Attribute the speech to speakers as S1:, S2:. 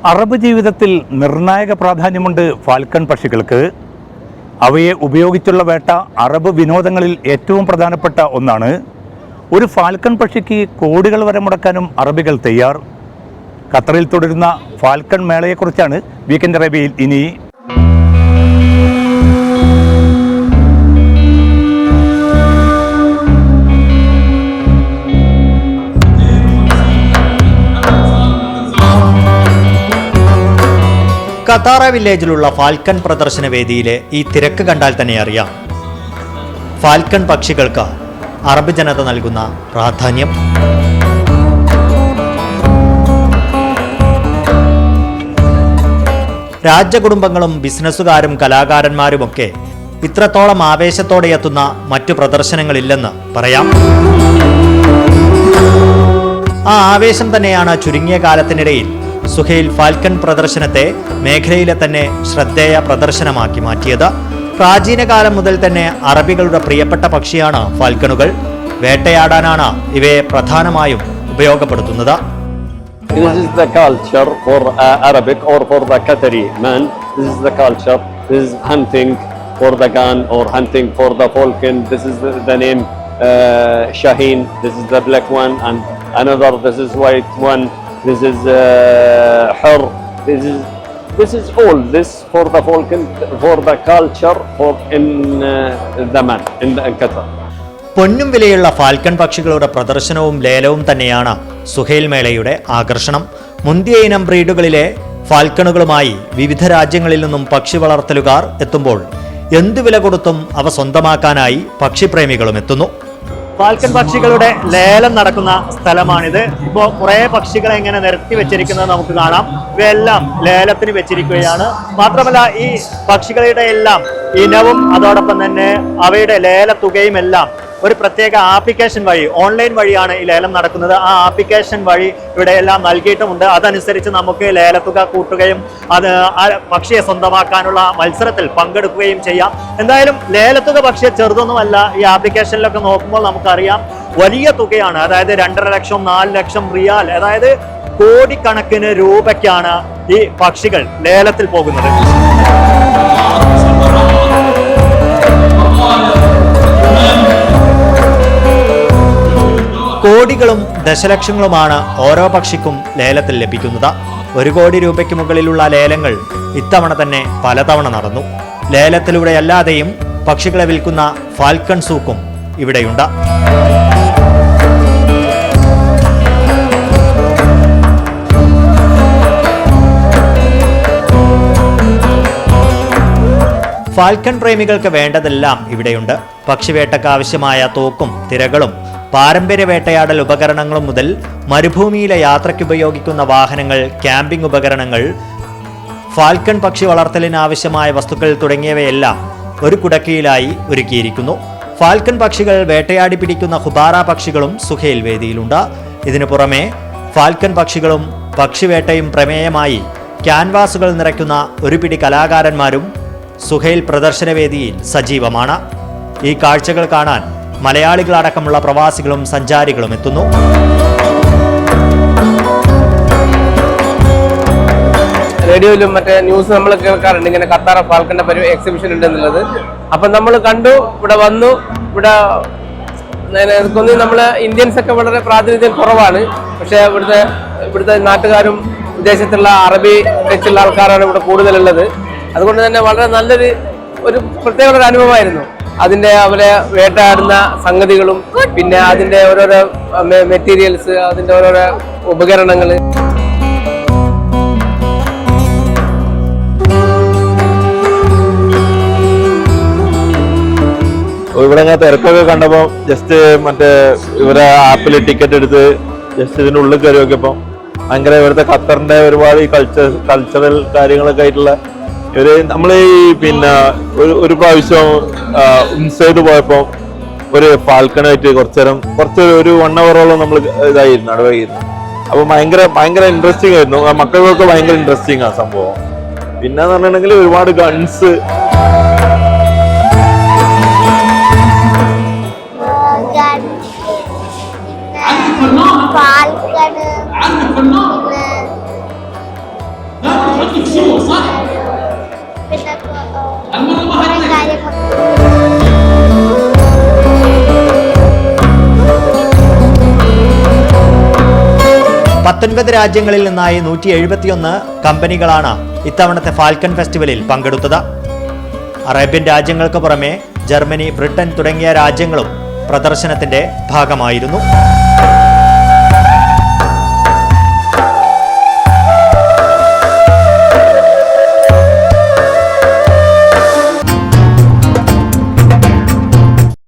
S1: Arab ജീവിതത്തിൽ നിർണായക പ്രാധാന്യമുണ്ട് ഫാൽക്കൺ പക്ഷികൾക്ക്. അവയെ ഉപയോഗിച്ചുള്ള വേട്ട അറബ് വിനോദങ്ങളിൽ ഏറ്റവും പ്രധാനപ്പെട്ട ഒന്നാണ്. ഒരു ഫാൽക്കൺ പക്ഷിക്ക് കോടികൾ വരെ മുടക്കാനും അറബികൾ തയ്യാർ. ഖത്തറിൽ തുടരുന്ന ഫാൽക്കൺ മേളയെക്കുറിച്ചാണ് വീക്കെൻഡ് അറേബ്യയിൽ ഇനി.
S2: ഖത്താറ വില്ലേജിലുള്ള ഫാൽക്കൺ പ്രദർശന വേദിയിലെ ഈ തിരക്ക് കണ്ടാൽ തന്നെ അറിയാം ഫാൽക്കൺ പക്ഷികൾക്ക് അറബ് ജനത നൽകുന്ന പ്രാധാന്യം. രാജകുടുംബങ്ങളും ബിസിനസ്സുകാരും കലാകാരന്മാരുമൊക്കെ ഇത്രത്തോളം ആവേശത്തോടെ എത്തുന്ന മറ്റു പ്രദർശനങ്ങളില്ലെന്ന് പറയാം. ആ ആവേശം തന്നെയാണ് ചുരുങ്ങിയ കാലത്തിനിടയിൽ സുഹൈൽ ഫാൽക്കൺ പ്രദർശനത്തെ മേഖലയിലെ തന്നെ ശ്രദ്ധേയ പ്രദർശനമാക്കി മാറ്റിയത്. പ്രാചീന കാലം മുതൽ തന്നെ അറബികളുടെ പ്രിയപ്പെട്ട പക്ഷിയാണ് ഫാൽക്കണുകൾ. വേട്ടയാടാനാണ് ഇവയെ പ്രധാനമായും ഉപയോഗപ്പെടുത്തുന്നത്.
S3: This is the culture for Arabic or for the Qatari man. This is the culture. This is hunting for the gun or hunting for the falcon. This is the name Shaheen. This is the black one, and another. This is white one. This is Hur. This is all this for the falcon, for the culture, for in the man in Qatar.
S2: പൊന്നും വിലയുള്ള falcon പക്ഷികളുടെ പ്രദർശനവും ലേലവും തന്നെയാണ് സുഹൈൽ മേളയുടെ ആകർഷണം. മുന്തിയ ഇനം ബ്രീഡുകളിലെ ഫാൽക്കണുകളുമായി വിവിധ രാജ്യങ്ങളിൽ നിന്നും പക്ഷി വളർത്തലുകാർ എത്തുമ്പോൾ എന്തു വില കൊടുത്തും അവ സ്വന്തമാക്കാനായി പക്ഷിപ്രേമികളും എത്തുന്നു. ഫാൽക്കൺ പക്ഷികളുടെ ലേലം നടക്കുന്ന സ്ഥലമാണിത്. ഇപ്പോൾ കുറേ പക്ഷികളെ ഇങ്ങനെ നിരത്തി വെച്ചിരിക്കുന്നത് നമുക്ക് കാണാം. ഇവയെല്ലാം ലേലത്തിന് വെച്ചിരിക്കുകയാണ്. മാത്രമല്ല ഈ പക്ഷികളുടെ എല്ലാം ഇനവും അതോടൊപ്പം തന്നെ അവയുടെ ലേലത്തുകയും എല്ലാം ഒരു പ്രത്യേക ആപ്ലിക്കേഷൻ വഴി, ഓൺലൈൻ വഴിയാണ് ഈ ലേലം നടക്കുന്നത്. ആ ആപ്ലിക്കേഷൻ വഴി ഇവിടെ എല്ലാം നൽകിയിട്ടുമുണ്ട്. അതനുസരിച്ച് നമുക്ക് ലേലത്തുക കൂട്ടുകയും അത് ആ പക്ഷിയെ സ്വന്തമാക്കാനുള്ള മത്സരത്തിൽ പങ്കെടുക്കുകയും ചെയ്യാം. എന്തായാലും ലേലത്തുക പക്ഷിയെ ചെറുതൊന്നുമല്ല. ഈ ആപ്ലിക്കേഷനിലൊക്കെ നോക്കുമ്പോൾ നമുക്കറിയാം വലിയ തുകയാണ്. അതായത് 2.5 ലക്ഷം 4 ലക്ഷം റിയാൽ, അതായത് കോടിക്കണക്കിന് രൂപയ്ക്കാണ് ഈ പക്ഷികൾ ലേലത്തിൽ പോകുന്നത്. കോടികളും ദശലക്ഷങ്ങളുമാണ് ഓരോ പക്ഷിക്കും ലേലത്തിൽ ലഭിക്കുന്നത്. 1 കോടി രൂപയ്ക്ക് മുകളിലുള്ള ലേലങ്ങൾ ഇത്തവണ തന്നെ പലതവണ നടന്നു. ലേലത്തിലൂടെ അല്ലാതെയും പക്ഷികളെ വിൽക്കുന്ന ഫാൽക്കൺ സൂക്കും ഇവിടെയുണ്ട്. ഫാൽക്കൺ പ്രേമികൾക്ക് വേണ്ടതെല്ലാം ഇവിടെയുണ്ട്. പക്ഷിവേട്ടയ്ക്ക് ആവശ്യമായ തോക്കും തിരകളും പാരമ്പര്യ വേട്ടയാടൽ ഉപകരണങ്ങളും മുതൽ മരുഭൂമിയിലെ യാത്രയ്ക്ക് ഉപയോഗിക്കുന്ന വാഹനങ്ങൾ, ക്യാമ്പിംഗ് ഉപകരണങ്ങൾ, ഫാൽക്കൺ പക്ഷി വളർത്തലിനാവശ്യമായ വസ്തുക്കൾ തുടങ്ങിയവയെല്ലാം ഒരു കുടക്കീഴിലായി ഒരുക്കിയിരിക്കുന്നു. ഫാൽക്കൺ പക്ഷികൾ വേട്ടയാടി പിടിക്കുന്ന ഹുബാറ പക്ഷികളും സുഹൈൽ വേദിയിലുണ്ട്. ഇതിനു പുറമെ ഫാൽക്കൺ പക്ഷികളും പക്ഷിവേട്ടയും പ്രമേയമായി ക്യാൻവാസുകൾ നിറയ്ക്കുന്ന ഒരു പിടി കലാകാരന്മാരും സുഹൈൽ പ്രദർശനവേദിയിൽ സജീവമാണ്. ഈ കാഴ്ചകൾ കാണാൻ മലയാളികളടക്കമുള്ള പ്രവാസികളും സഞ്ചാരികളും എത്തുന്നു.
S4: റേഡിയോയിലും മറ്റേ ന്യൂസ് നമ്മൾ കേൾക്കാറുണ്ട് ഇങ്ങനെ ഖത്താറ ഫാൽക്കണിന്റെ എക്സിബിഷൻ ഉണ്ടെന്നുള്ളത്. അപ്പം നമ്മൾ കണ്ടു, ഇവിടെ വന്നു. ഇവിടെ എനിക്കൊന്ന് നമ്മള് ഇന്ത്യൻസ് ഒക്കെ വളരെ പ്രാതിനിധ്യം കുറവാണ്. പക്ഷെ ഇവിടുത്തെ നാട്ടുകാരും വിദേശത്തുള്ള അറബി ടച്ചുള്ള ആൾക്കാരാണ് ഇവിടെ കൂടുതലുള്ളത്. അതുകൊണ്ട് തന്നെ വളരെ ഒരു പ്രത്യേക ഒരു അനുഭവമായിരുന്നു. അവരെ വേട്ടയാടുന്ന സംഗതികളും പിന്നെ അതിന്റെ ഓരോരോ മെറ്റീരിയൽസ്, അതിന്റെ ഓരോരോ ഉപകരണങ്ങൾ.
S5: ഇവിടെ ഞാൻ തിരക്കൊക്കെ കണ്ടപ്പോൾ ജസ്റ്റ് മറ്റേ ഇവരെ ആപ്പിൽ ടിക്കറ്റ് എടുത്ത് ജസ്റ്റ് ഇതിൻ്റെ ഉള്ളിൽ കയറി നോക്കിയപ്പോൾ ഭയങ്കര ഇവിടുത്തെ ഖത്തറിന്റെ ഒരുപാട് ഈ കൾച്ചറൽ കാര്യങ്ങളൊക്കെ ആയിട്ടുള്ള നമ്മൾ ഈ പിന്നെ ഒരു പ്രാവശ്യം ഇൻസൈഡ് പോയപ്പോൾ ഒരു ഫാൽക്കണായിട്ട് കുറച്ച് ഒരു 1 ഹവറോളം നമ്മൾ ഇതായിരുന്നു അടവായിരുന്നു. അപ്പൊ ഭയങ്കര ഇൻട്രസ്റ്റിംഗ് ആയിരുന്നു. മക്കൾക്കൊക്കെ ഭയങ്കര ഇൻട്രസ്റ്റിംഗ് ആ സംഭവം. പിന്നെ എന്ന് പറഞ്ഞിട്ടുണ്ടെങ്കിൽ ഒരുപാട് ഗൺസ്,
S2: 19 രാജ്യങ്ങളിൽ നിന്നായി 171 കമ്പനികളാണ് ഇത്തവണത്തെ ഫാൽക്കൺ ഫെസ്റ്റിവലിൽ പങ്കെടുത്തത്. അറേബ്യൻ രാജ്യങ്ങൾക്ക് പുറമെ ജർമ്മനി, ബ്രിട്ടൻ തുടങ്ങിയ രാജ്യങ്ങളും പ്രദർശനത്തിന്റെ ഭാഗമായിരുന്നു.